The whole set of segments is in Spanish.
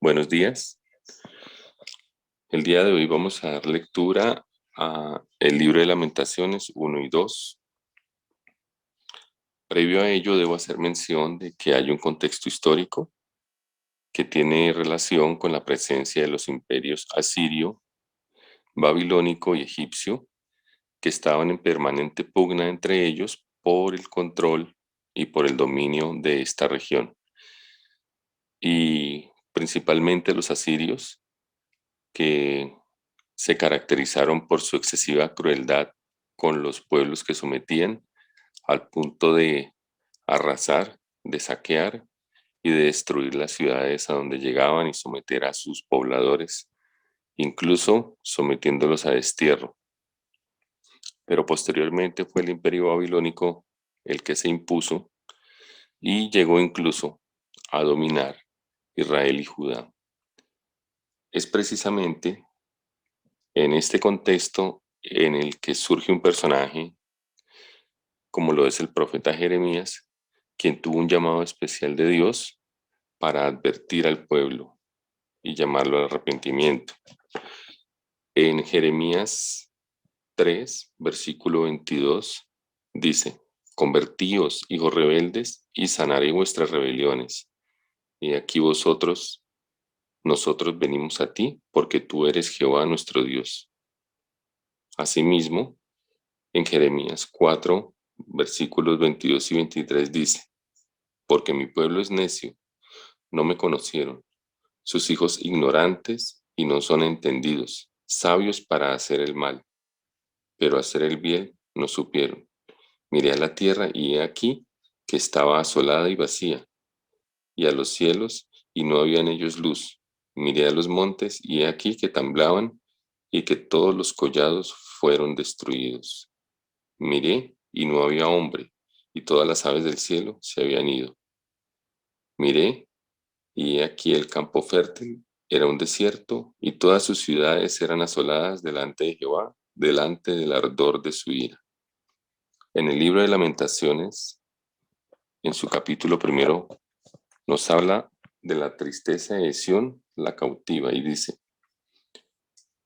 Buenos días. El día de hoy vamos a dar lectura a el libro de Lamentaciones 1 y 2. Previo a ello, debo hacer mención de que hay un contexto histórico que tiene relación con la presencia de los imperios asirio, babilónico y egipcio, que estaban en permanente pugna entre ellos por el control y por el dominio de esta región. Y principalmente los asirios, que se caracterizaron por su excesiva crueldad con los pueblos que sometían, al punto de arrasar, de saquear y de destruir las ciudades a donde llegaban y someter a sus pobladores, incluso sometiéndolos a destierro. Pero posteriormente fue el imperio babilónico el que se impuso y llegó incluso a dominar Israel y Judá. Es precisamente en este contexto en el que surge un personaje como lo es el profeta Jeremías, quien tuvo un llamado especial de Dios para advertir al pueblo y llamarlo al arrepentimiento. En Jeremías 3, versículo 22, dice: Convertíos, hijos rebeldes, y sanaré vuestras rebeliones. Y aquí nosotros venimos a ti, porque tú eres Jehová nuestro Dios. Asimismo, en Jeremías 4, versículos 22 y 23 dice: Porque mi pueblo es necio, no me conocieron, sus hijos ignorantes y no son entendidos, sabios para hacer el mal, pero hacer el bien no supieron. Miré a la tierra y he aquí que estaba asolada y vacía, y a los cielos y no había en ellos luz. Miré a los montes y he aquí que temblaban y que todos los collados fueron destruidos. Miré y no había hombre, y todas las aves del cielo se habían ido. Miré, y he aquí el campo fértil era un desierto, y todas sus ciudades eran asoladas delante de Jehová, delante del ardor de su ira. En el libro de Lamentaciones, en su capítulo primero, nos habla de la tristeza de Sión, la cautiva, y dice: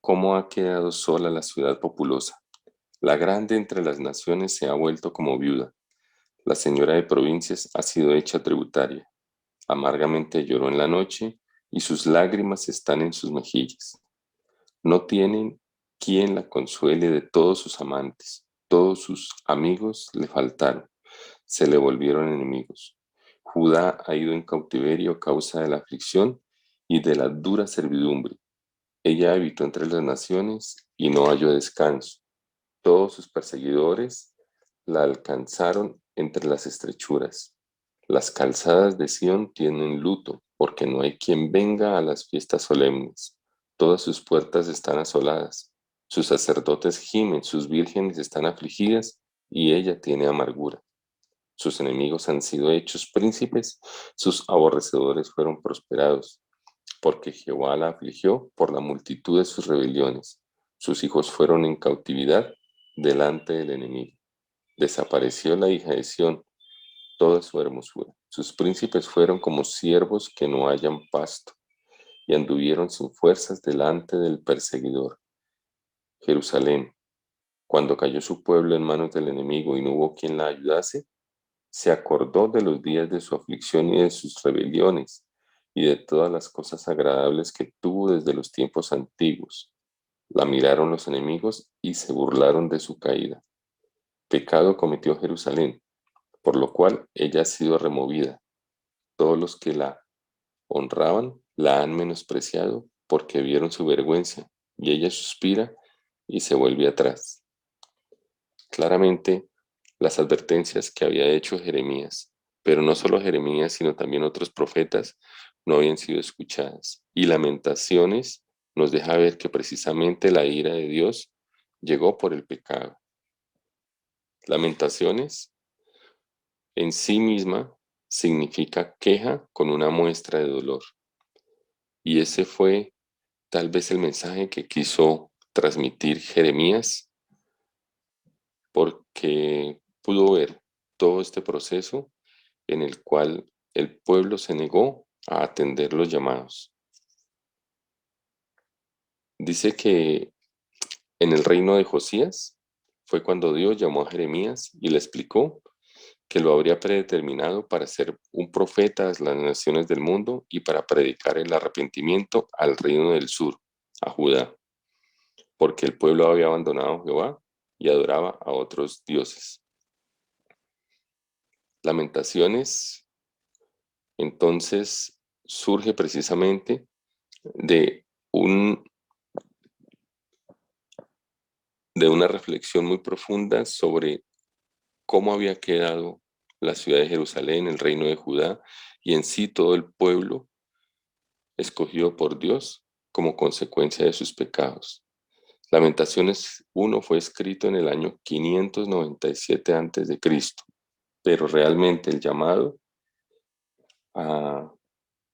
¿Cómo ha quedado sola la ciudad populosa? La grande entre las naciones se ha vuelto como viuda. La señora de provincias ha sido hecha tributaria. Amargamente lloró en la noche, y sus lágrimas están en sus mejillas. No tienen quien la consuele de todos sus amantes. Todos sus amigos le faltaron, se le volvieron enemigos. Judá ha ido en cautiverio a causa de la aflicción y de la dura servidumbre. Ella habitó entre las naciones y no halló descanso. Todos sus perseguidores la alcanzaron entre las estrechuras. Las calzadas de Sión tienen luto, porque no hay quien venga a las fiestas solemnes. Todas sus puertas están asoladas. Sus sacerdotes gimen, sus vírgenes están afligidas, y ella tiene amargura. Sus enemigos han sido hechos príncipes, sus aborrecedores fueron prosperados, porque Jehová la afligió por la multitud de sus rebeliones. Sus hijos fueron en cautividad delante del enemigo. Desapareció la hija de Sión, toda su hermosura. Sus príncipes fueron como siervos que no hallan pasto, y anduvieron sin fuerzas delante del perseguidor. Jerusalén, cuando cayó su pueblo en manos del enemigo y no hubo quien la ayudase, se acordó de los días de su aflicción y de sus rebeliones, y de todas las cosas agradables que tuvo desde los tiempos antiguos. La miraron los enemigos y se burlaron de su caída. Pecado cometió Jerusalén, por lo cual ella ha sido removida. Todos los que la honraban la han menospreciado porque vieron su vergüenza, y ella suspira y se vuelve atrás. Claramente, las advertencias que había hecho Jeremías, pero no solo Jeremías, sino también otros profetas, no habían sido escuchadas. Y Lamentaciones nos deja ver que precisamente la ira de Dios llegó por el pecado. Lamentaciones en sí misma significa queja con una muestra de dolor. Y ese fue tal vez el mensaje que quiso transmitir Jeremías, porque pudo ver todo este proceso en el cual el pueblo se negó a atender los llamados. Dice que en el reino de Josías fue cuando Dios llamó a Jeremías y le explicó que lo habría predeterminado para ser un profeta a las naciones del mundo y para predicar el arrepentimiento al reino del sur, a Judá, porque el pueblo había abandonado a Jehová y adoraba a otros dioses. Lamentaciones, entonces, surge precisamente de, un, de una reflexión muy profunda sobre cómo había quedado la ciudad de Jerusalén, el reino de Judá y en sí todo el pueblo escogido por Dios como consecuencia de sus pecados. Lamentaciones 1 fue escrito en el año 597 a.C., pero realmente el llamado a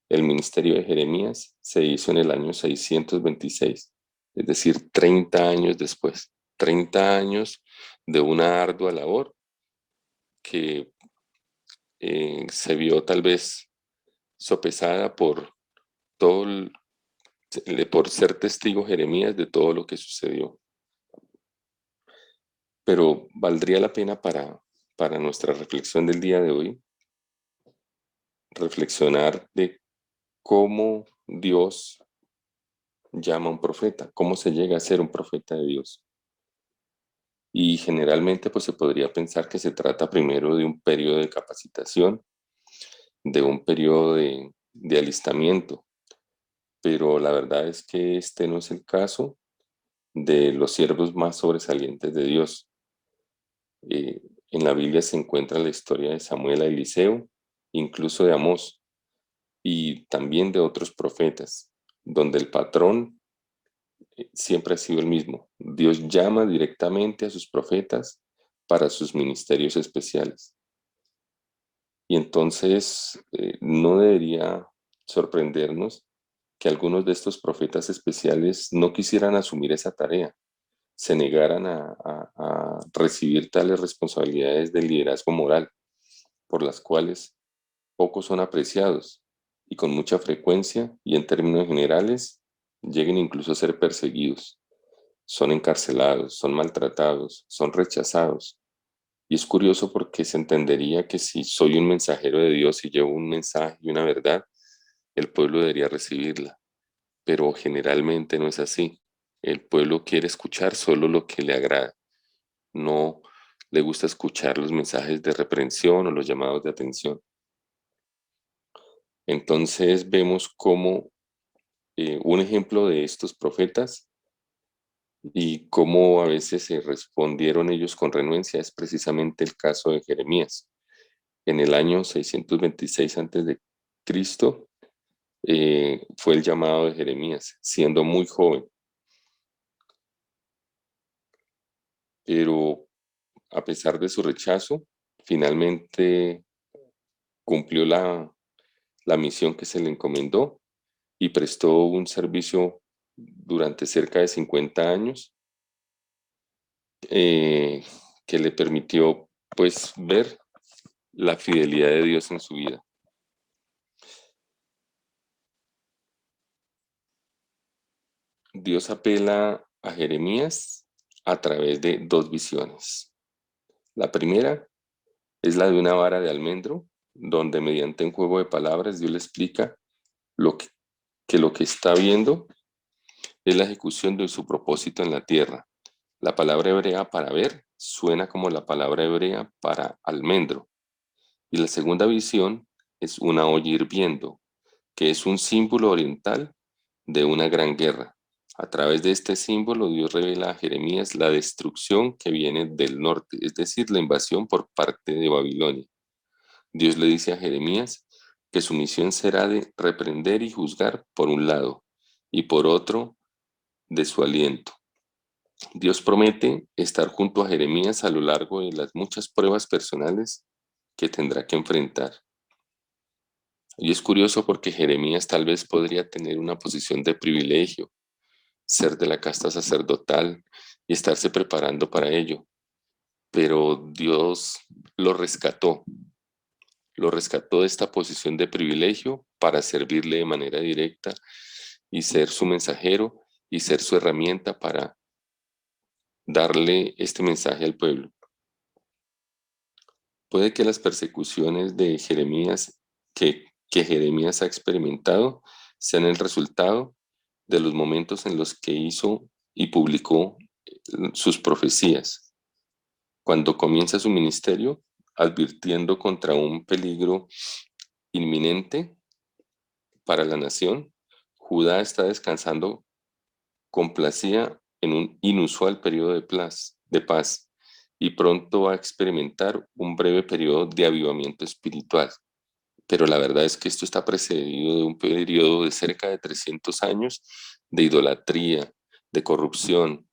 el ministerio de Jeremías se hizo en el año 626, es decir, 30 años después, 30 años de una ardua labor que se vio tal vez sopesada por todo por ser testigo Jeremías de todo lo que sucedió. Pero valdría la pena para nuestra reflexión del día de hoy, reflexionar de cómo Dios llama a un profeta, cómo se llega a ser un profeta de Dios. Y generalmente pues se podría pensar que se trata primero de un periodo de capacitación, de un periodo de alistamiento, pero la verdad es que este no es el caso de los siervos más sobresalientes de Dios. Eh, en la Biblia se encuentra la historia de Samuel a Eliseo, incluso de Amós y también de otros profetas, donde el patrón siempre ha sido el mismo. Dios llama directamente a sus profetas para sus ministerios especiales. Y entonces no debería sorprendernos que algunos de estos profetas especiales no quisieran asumir esa tarea, se negaran a recibir tales responsabilidades de liderazgo moral, por las cuales pocos son apreciados y con mucha frecuencia y en términos generales lleguen incluso a ser perseguidos. Son encarcelados, son maltratados, son rechazados. Y es curioso porque se entendería que si soy un mensajero de Dios y llevo un mensaje y una verdad, el pueblo debería recibirla. Pero generalmente no es así. El pueblo quiere escuchar solo lo que le agrada. No le gusta escuchar los mensajes de reprensión o los llamados de atención. Entonces vemos cómo un ejemplo de estos profetas y cómo a veces se respondieron ellos con renuencia es precisamente el caso de Jeremías. En el año 626 a.C., fue el llamado de Jeremías, siendo muy joven, pero a pesar de su rechazo, finalmente cumplió la misión que se le encomendó y prestó un servicio durante cerca de 50 años eh, que le permitió pues ver la fidelidad de Dios en su vida. Dios apela a Jeremías a través de dos visiones. La primera es la de una vara de almendro, donde mediante un juego de palabras Dios le explica lo que lo que está viendo es la ejecución de su propósito en la tierra. La palabra hebrea para ver suena como la palabra hebrea para almendro. Y la segunda visión es una olla hirviendo, que es un símbolo oriental de una gran guerra. A través de este símbolo, Dios revela a Jeremías la destrucción que viene del norte, es decir, la invasión por parte de Babilonia. Dios le dice a Jeremías que su misión será de reprender y juzgar por un lado y por otro de su aliento. Dios promete estar junto a Jeremías a lo largo de las muchas pruebas personales que tendrá que enfrentar. Y es curioso porque Jeremías tal vez podría tener una posición de privilegio, ser de la casta sacerdotal y estarse preparando para ello, pero Dios lo rescató de esta posición de privilegio para servirle de manera directa y ser su mensajero y ser su herramienta para darle este mensaje al pueblo. Puede que las persecuciones de Jeremías que Jeremías ha experimentado sean el resultado de los momentos en los que hizo y publicó sus profecías. Cuando comienza su ministerio, advirtiendo contra un peligro inminente para la nación, Judá está descansando complacía en un inusual periodo de paz y pronto va a experimentar un breve periodo de avivamiento espiritual. Pero la verdad es que esto está precedido de un periodo de cerca de 300 años de idolatría, de corrupción,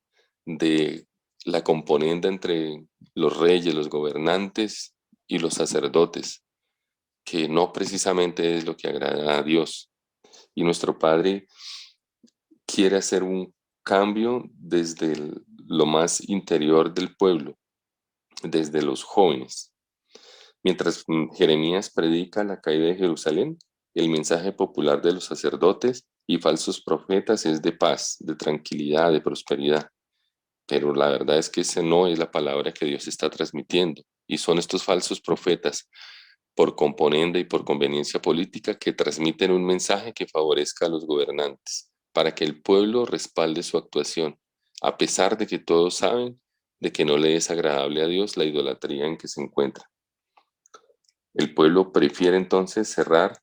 de la componenda entre los reyes, los gobernantes y los sacerdotes, que no precisamente es lo que agrada a Dios. Y nuestro Padre quiere hacer un cambio desde lo más interior del pueblo, desde los jóvenes. Mientras Jeremías predica la caída de Jerusalén, el mensaje popular de los sacerdotes y falsos profetas es de paz, de tranquilidad, de prosperidad. Pero la verdad es que esa no es la palabra que Dios está transmitiendo. Y son estos falsos profetas, por componenda y por conveniencia política, que transmiten un mensaje que favorezca a los gobernantes, para que el pueblo respalde su actuación, a pesar de que todos saben de que no le es agradable a Dios la idolatría en que se encuentra. El pueblo prefiere entonces cerrar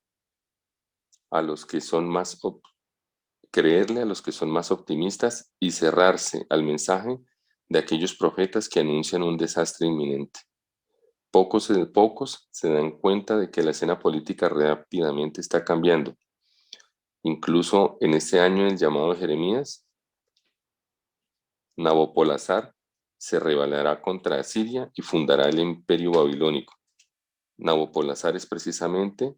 a los que son creerle a los que son más optimistas y cerrarse al mensaje de aquellos profetas que anuncian un desastre inminente. Pocos se dan cuenta de que la escena política rápidamente está cambiando. Incluso en este año del llamado de Jeremías, Nabopolassar se rebelará contra Asiria y fundará el imperio babilónico. Nabopolassar es precisamente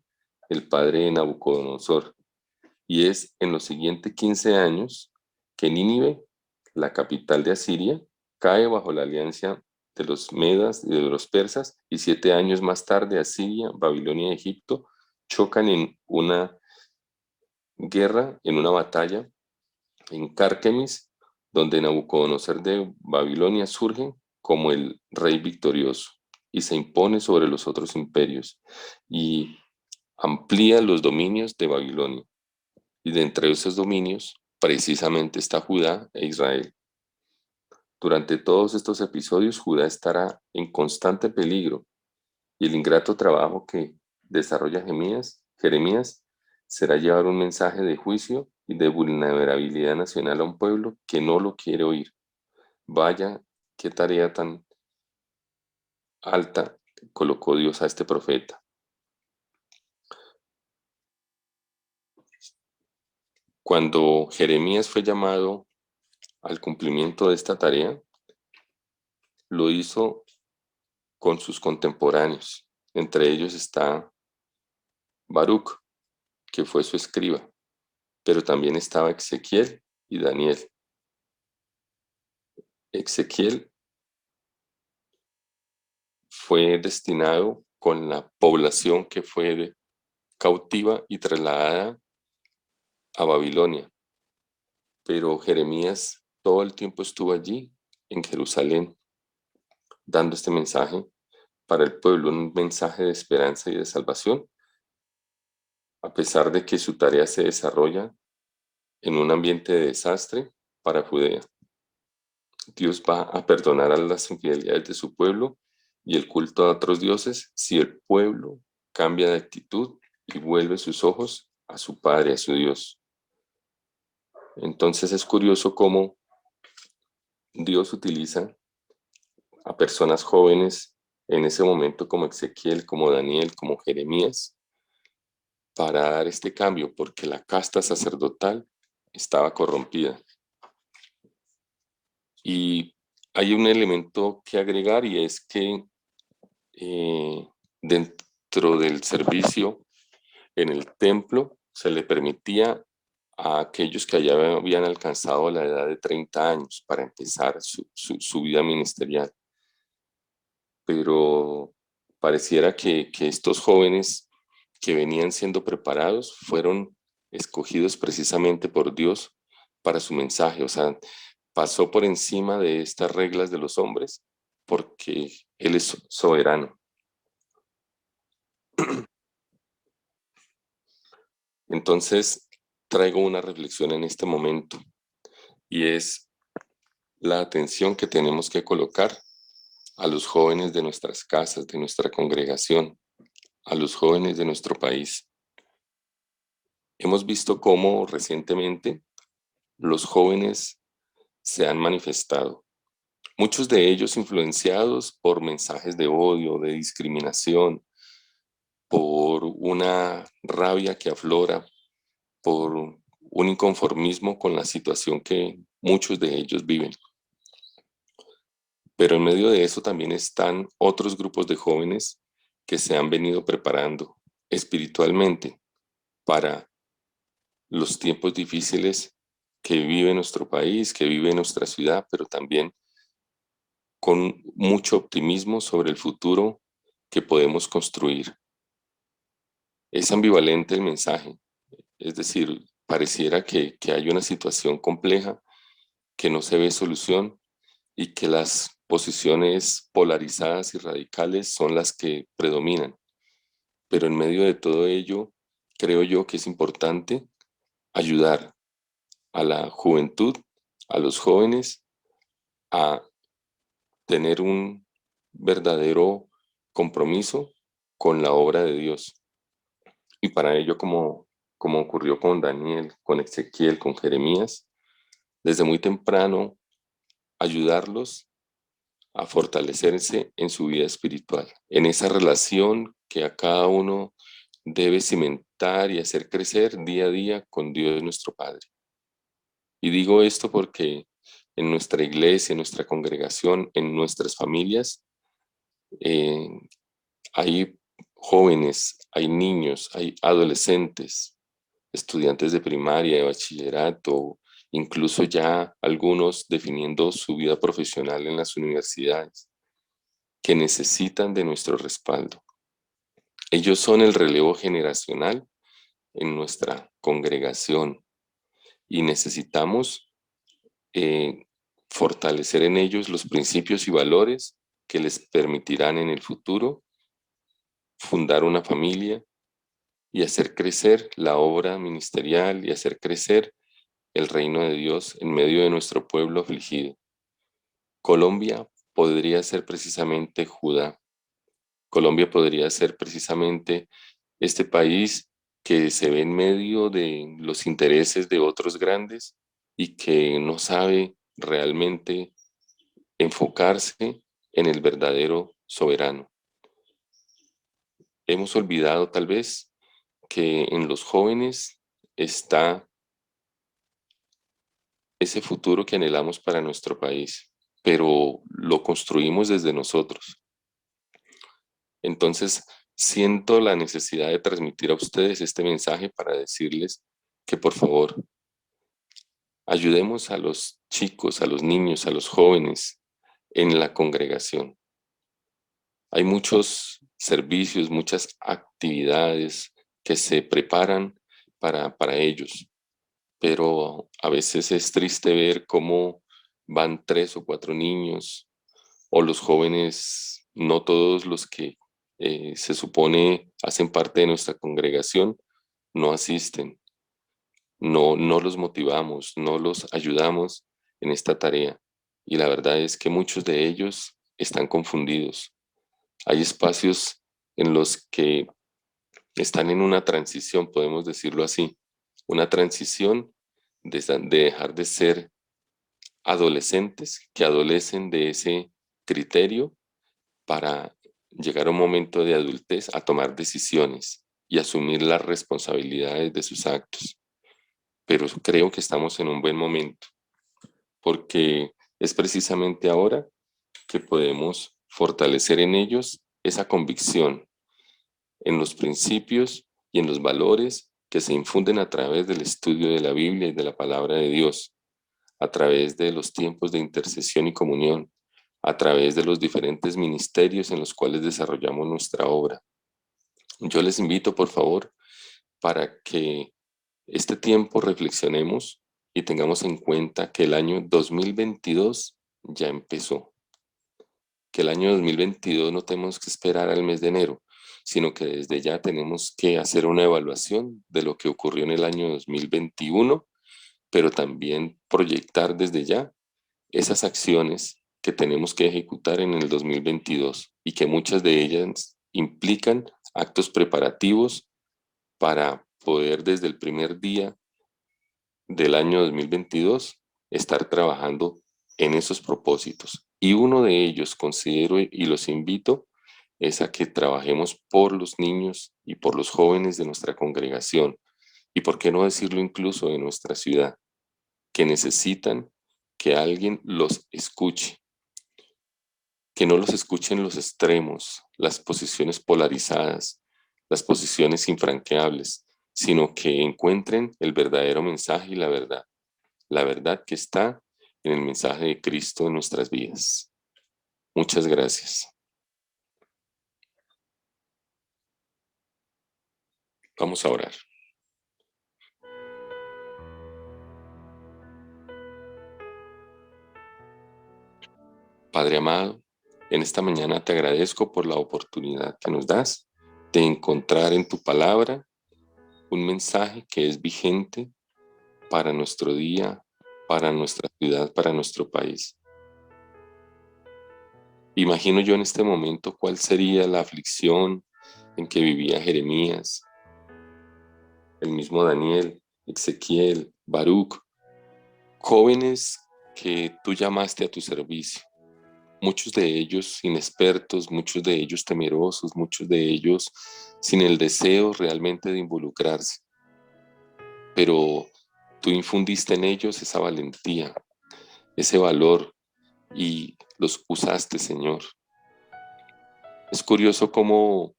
el padre de Nabucodonosor, y es en los siguientes 15 años que Nínive, la capital de Asiria, cae bajo la alianza de los medas y de los persas, y 7 años más tarde Asiria, Babilonia y Egipto chocan en una guerra, en una batalla en Cárquemis, donde Nabucodonosor de Babilonia surge como el rey victorioso y se impone sobre los otros imperios y amplía los dominios de Babilonia. Y de entre esos dominios, precisamente está Judá e Israel. Durante todos estos episodios, Judá estará en constante peligro y el ingrato trabajo que desarrolla Jeremías será llevar un mensaje de juicio y de vulnerabilidad nacional a un pueblo que no lo quiere oír. Vaya, qué tarea tan alta colocó Dios a este profeta. Cuando Jeremías fue llamado al cumplimiento de esta tarea, lo hizo con sus contemporáneos. Entre ellos está Baruch, que fue su escriba, pero también estaba Ezequiel y Daniel. Ezequiel fue destinado con la población que fue cautiva y trasladada a Babilonia, pero Jeremías todo el tiempo estuvo allí, en Jerusalén, dando este mensaje para el pueblo, un mensaje de esperanza y de salvación, a pesar de que su tarea se desarrolla en un ambiente de desastre para Judea. Dios va a perdonar a las infidelidades de su pueblo y el culto a otros dioses si el pueblo cambia de actitud y vuelve sus ojos a su Padre, a su Dios. Entonces es curioso cómo Dios utiliza a personas jóvenes en ese momento como Ezequiel, como Daniel, como Jeremías, para dar este cambio, porque la casta sacerdotal estaba corrompida. Y hay un elemento que agregar y es que dentro del servicio en el templo se le permitía a aquellos que ya habían alcanzado la edad de 30 años para empezar su vida ministerial. Pero pareciera que estos jóvenes que venían siendo preparados fueron escogidos precisamente por Dios para su mensaje. O sea, pasó por encima de estas reglas de los hombres porque Él es soberano. Entonces, traigo una reflexión en este momento y es la atención que tenemos que colocar a los jóvenes de nuestras casas, de nuestra congregación, a los jóvenes de nuestro país. Hemos visto cómo recientemente los jóvenes se han manifestado, muchos de ellos influenciados por mensajes de odio, de discriminación, por una rabia que aflora, por un inconformismo con la situación que muchos de ellos viven. Pero en medio de eso también están otros grupos de jóvenes que se han venido preparando espiritualmente para los tiempos difíciles que vive nuestro país, que vive nuestra ciudad, pero también con mucho optimismo sobre el futuro que podemos construir. Es ambivalente el mensaje, es decir, pareciera que hay una situación compleja, que no se ve solución y que las posiciones polarizadas y radicales son las que predominan. Pero en medio de todo ello, creo yo que es importante ayudar a la juventud, a los jóvenes, a tener un verdadero compromiso con la obra de Dios. Y para ello, como ocurrió con Daniel, con Ezequiel, con Jeremías, desde muy temprano ayudarlos a fortalecerse en su vida espiritual, en esa relación que a cada uno debe cimentar y hacer crecer día a día con Dios nuestro Padre. Y digo esto porque en nuestra iglesia, en nuestra congregación, en nuestras familias, eh, hay jóvenes, hay niños, hay adolescentes, estudiantes de primaria, de bachillerato, incluso ya algunos definiendo su vida profesional en las universidades, que necesitan de nuestro respaldo. Ellos son el relevo generacional en nuestra congregación y necesitamos eh, fortalecer en ellos los principios y valores que les permitirán en el futuro fundar una familia y hacer crecer la obra ministerial y hacer crecer el reino de Dios en medio de nuestro pueblo afligido. Colombia podría ser precisamente Judá. Colombia podría ser precisamente este país que se ve en medio de los intereses de otros grandes y que no sabe realmente enfocarse en el verdadero soberano. Hemos olvidado tal vez que en los jóvenes está ese futuro que anhelamos para nuestro país, pero lo construimos desde nosotros. Entonces, siento la necesidad de transmitir a ustedes este mensaje para decirles que por favor ayudemos a los chicos, a los niños, a los jóvenes en la congregación. Hay muchos servicios, muchas actividades que se preparan para ellos, pero a veces es triste ver cómo van 3 o 4 niños o los jóvenes, no todos los que se supone hacen parte de nuestra congregación, no asisten, no los motivamos, no los ayudamos en esta tarea. Y la verdad es que muchos de ellos están confundidos. Hay espacios en los que están en una transición, podemos decirlo así, una transición de dejar de ser adolescentes que adolecen de ese criterio para llegar a un momento de adultez a tomar decisiones y asumir las responsabilidades de sus actos. Pero creo que estamos en un buen momento porque es precisamente ahora que podemos fortalecer en ellos esa convicción en los principios y en los valores que se infunden a través del estudio de la Biblia y de la palabra de Dios, a través de los tiempos de intercesión y comunión, a través de los diferentes ministerios en los cuales desarrollamos nuestra obra. Yo les invito, por favor, para que este tiempo reflexionemos y tengamos en cuenta que el año 2022 ya empezó, que el año 2022 no tenemos que esperar al mes de enero, sino que desde ya tenemos que hacer una evaluación de lo que ocurrió en el año 2021, pero también proyectar desde ya esas acciones que tenemos que ejecutar en el 2022 y que muchas de ellas implican actos preparativos para poder desde el primer día del año 2022 estar trabajando en esos propósitos. Y uno de ellos considero y los invito es a que trabajemos por los niños y por los jóvenes de nuestra congregación y por qué no decirlo incluso de nuestra ciudad, que necesitan que alguien los escuche, que no los escuchen los extremos, las posiciones polarizadas, las posiciones infranqueables, sino que encuentren el verdadero mensaje y la verdad que está en el mensaje de Cristo en nuestras vidas. Muchas gracias. Vamos a orar. Padre amado, en esta mañana te agradezco por la oportunidad que nos das de encontrar en tu palabra un mensaje que es vigente para nuestro día, para nuestra ciudad, para nuestro país. Imagino yo en este momento cuál sería la aflicción en que vivía Jeremías, el mismo Daniel, Ezequiel, Baruch, jóvenes que tú llamaste a tu servicio, muchos de ellos inexpertos, muchos de ellos temerosos, muchos de ellos sin el deseo realmente de involucrarse, pero tú infundiste en ellos esa valentía, ese valor y los usaste, Señor. Es curioso cómo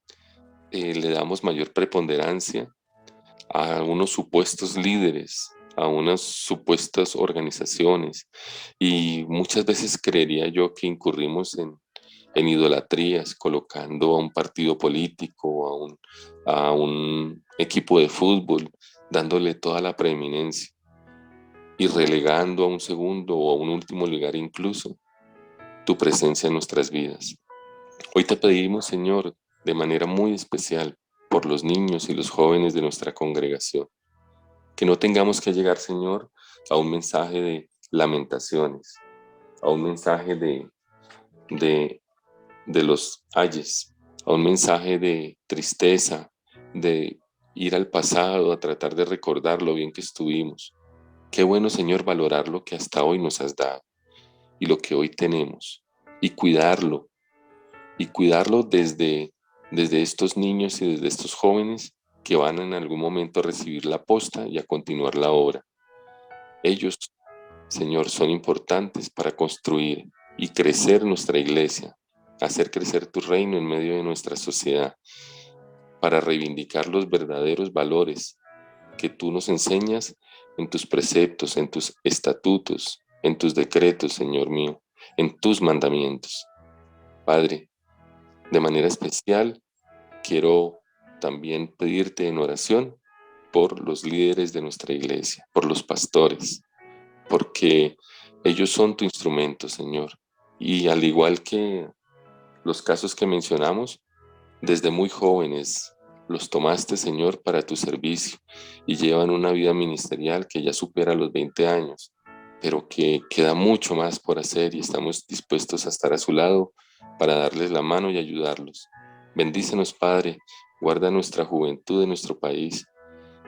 le damos mayor preponderancia a unos supuestos líderes, a unas supuestas organizaciones, y muchas veces creería yo que incurrimos en idolatrías, colocando a un partido político, a un equipo de fútbol, dándole toda la preeminencia y relegando a un segundo o a un último lugar incluso tu presencia en nuestras vidas. Hoy te pedimos, Señor, de manera muy especial, por los niños y los jóvenes de nuestra congregación, que no tengamos que llegar, Señor, a un mensaje de lamentaciones, a un mensaje de, de los ayes, a un mensaje de tristeza, de ir al pasado, a tratar de recordar lo bien que estuvimos. Qué bueno, Señor, valorar lo que hasta hoy nos has dado y lo que hoy tenemos y cuidarlo desde estos niños y desde estos jóvenes que van en algún momento a recibir la posta y a continuar la obra. Ellos, Señor, son importantes para construir y crecer nuestra iglesia, hacer crecer tu reino en medio de nuestra sociedad, para reivindicar los verdaderos valores que tú nos enseñas en tus preceptos, en tus estatutos, en tus decretos, Señor mío, en tus mandamientos. Padre, de manera especial, quiero también pedirte en oración por los líderes de nuestra iglesia, por los pastores, porque ellos son tu instrumento, Señor. Y al igual que los casos que mencionamos, desde muy jóvenes los tomaste, Señor, para tu servicio y llevan una vida ministerial que ya supera los 20 años, pero que queda mucho más por hacer y estamos dispuestos a estar a su lado para darles la mano y ayudarlos. Bendícenos, Padre, guarda nuestra juventud de nuestro país.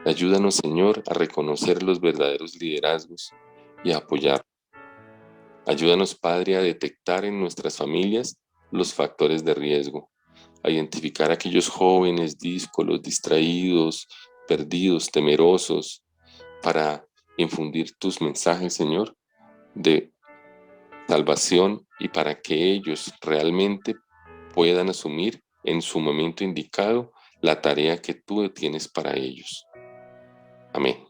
Ayúdanos, Señor, a reconocer los verdaderos liderazgos y a apoyar. Ayúdanos, Padre, a detectar en nuestras familias los factores de riesgo, a identificar a aquellos jóvenes díscolos, distraídos, perdidos, temerosos, para infundir tus mensajes, Señor, de salvación y para que ellos realmente puedan asumir en su momento indicado la tarea que tú tienes para ellos. Amén.